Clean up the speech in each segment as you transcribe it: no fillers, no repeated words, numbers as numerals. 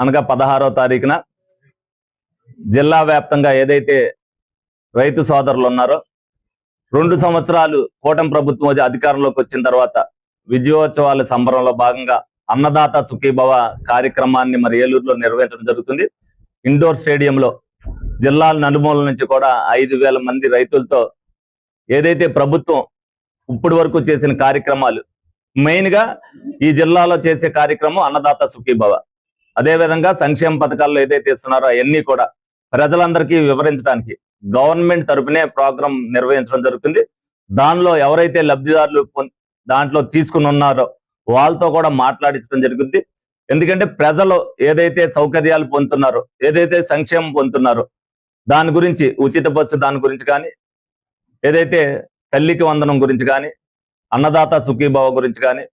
అనగా 16వ తారీఖున జిల్లా వ్యాప్తంగా ఏదైతే రైతు సోదరులు ఉన్నారో 2 సంవత్సరాలు కూటమి ప్రభుత్వం అధికారంలోకి వచ్చిన తర్వాత విజయోత్సవాల సంబరంలో భాగంగా అన్నదాత సుఖీభవ కార్యక్రమాన్ని మరి ఏలూరులో నిర్వహించడం జరుగుతుంది. ఇండోర్ స్టేడియంలో జిల్లాల నలుమూల నుంచి కూడా 5,000 మంది రైతులతో ఏదైతే ప్రభుత్వం ఇప్పటి వరకు చేసిన కార్యక్రమాలు, మెయిన్ గా ఈ జిల్లాలో చేసే కార్యక్రమం అన్నదాత సుఖీభవ, అదేవిధంగా సంక్షేమ పథకాల్లో ఏదైతే ఇస్తున్నారో అవన్నీ కూడా ప్రజలందరికీ వివరించడానికి గవర్నమెంట్ తరపునే ప్రోగ్రాం నిర్వహించడం జరుగుతుంది. దానిలో ఎవరైతే లబ్ధిదారులు దాంట్లో తీసుకుని ఉన్నారో వాళ్ళతో కూడా మాట్లాడించడం జరుగుతుంది. ఎందుకంటే ప్రజలు ఏదైతే సౌకర్యాలు పొందుతున్నారో, ఏదైతే సంక్షేమం పొందుతున్నారో దాని గురించి, ఉచిత బస్సు దాని గురించి కానీ, ఏదైతే తల్లికి వందనం గురించి కానీ, అన్నదాత సుఖీభావ గురించి కానీ,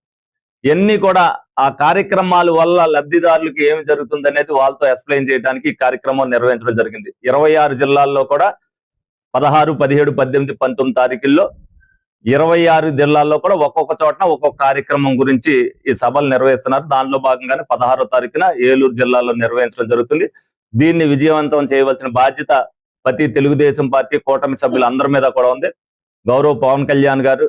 ఇవన్నీ కూడా ఆ కార్యక్రమాల వల్ల లబ్ధిదారులకు ఏమి జరుగుతుంది అనేది వాళ్ళతో ఎక్స్ప్లెయిన్ చేయడానికి ఈ కార్యక్రమం నిర్వహించడం జరిగింది. 26 జిల్లాల్లో కూడా 16, 17, 18, 19 తారీఖుల్లో 26 జిల్లాల్లో కూడా ఒక్కొక్క చోట ఒక్కొక్క కార్యక్రమం గురించి ఈ సభలు నిర్వహిస్తున్నారు. దానిలో భాగంగానే 16వ తారీఖున ఏలూరు జిల్లాలో నిర్వహించడం జరుగుతుంది. దీన్ని విజయవంతం చేయవలసిన బాధ్యత ప్రతి తెలుగుదేశం పార్టీ కూటమి సభ్యులందరి మీద కూడా ఉంది. గౌరవ పవన్ కళ్యాణ్ గారు,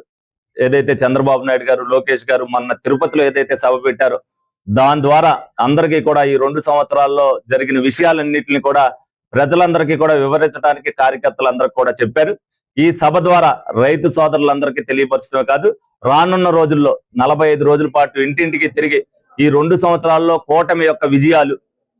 ఏదైతే చంద్రబాబు నాయుడు గారు, లోకేష్ గారు మొన్న తిరుపతిలో ఏదైతే సభ పెట్టారో దాని ద్వారా అందరికీ కూడా ఈ 2 సంవత్సరాల్లో జరిగిన విషయాలన్నింటినీ కూడా ప్రజలందరికీ కూడా వివరించడానికి కార్యకర్తలందరికీ కూడా చెప్పారు. ఈ సభ ద్వారా రైతు సోదరులందరికీ తెలియపరచడమే కాదు, రానున్న రోజుల్లో 45 రోజుల పాటు ఇంటింటికి తిరిగి ఈ 2 సంవత్సరాల్లో కూటమి యొక్క విజయాలు,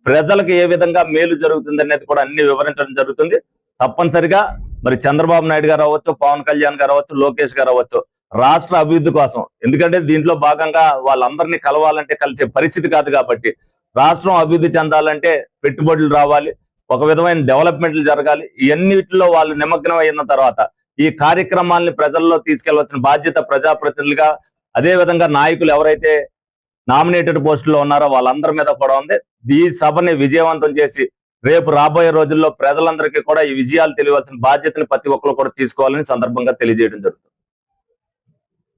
ప్రజలకు ఏ విధంగా మేలు జరుగుతుంది అనేది కూడా అన్ని వివరించడం జరుగుతుంది. తప్పనిసరిగా మరి చంద్రబాబు నాయుడు గారు అవ్వచ్చు, పవన్ కళ్యాణ్ గారు అవ్వచ్చు, లోకేష్ గారు అవ్వచ్చు, రాష్ట్ర అభివృద్ధి కోసం, ఎందుకంటే దీంట్లో భాగంగా వాళ్ళందరినీ కలవాలంటే కలిసే పరిస్థితి కాదు కాబట్టి, రాష్ట్రం అభివృద్ధి చెందాలంటే పెట్టుబడులు రావాలి, ఒక విధమైన డెవలప్మెంట్లు జరగాలి. ఇవన్నిటిలో వాళ్ళు నిమగ్నం అయిన తర్వాత ఈ కార్యక్రమాల్ని ప్రజల్లో తీసుకెళ్లవలసిన బాధ్యత ప్రజాప్రతినిధులుగా, అదే విధంగా నాయకులు ఎవరైతే నామినేటెడ్ పోస్టుల్లో ఉన్నారో వాళ్ళందరి మీద కూడా ఉంది. ఈ సభని విజయవంతం చేసి రేపు రాబోయే రోజుల్లో ప్రజలందరికీ కూడా ఈ విజయాలు తెలియవలసిన బాధ్యతని ప్రతి ఒక్కరు కూడా తీసుకోవాలని సందర్భంగా తెలియజేయడం జరుగుతుంది.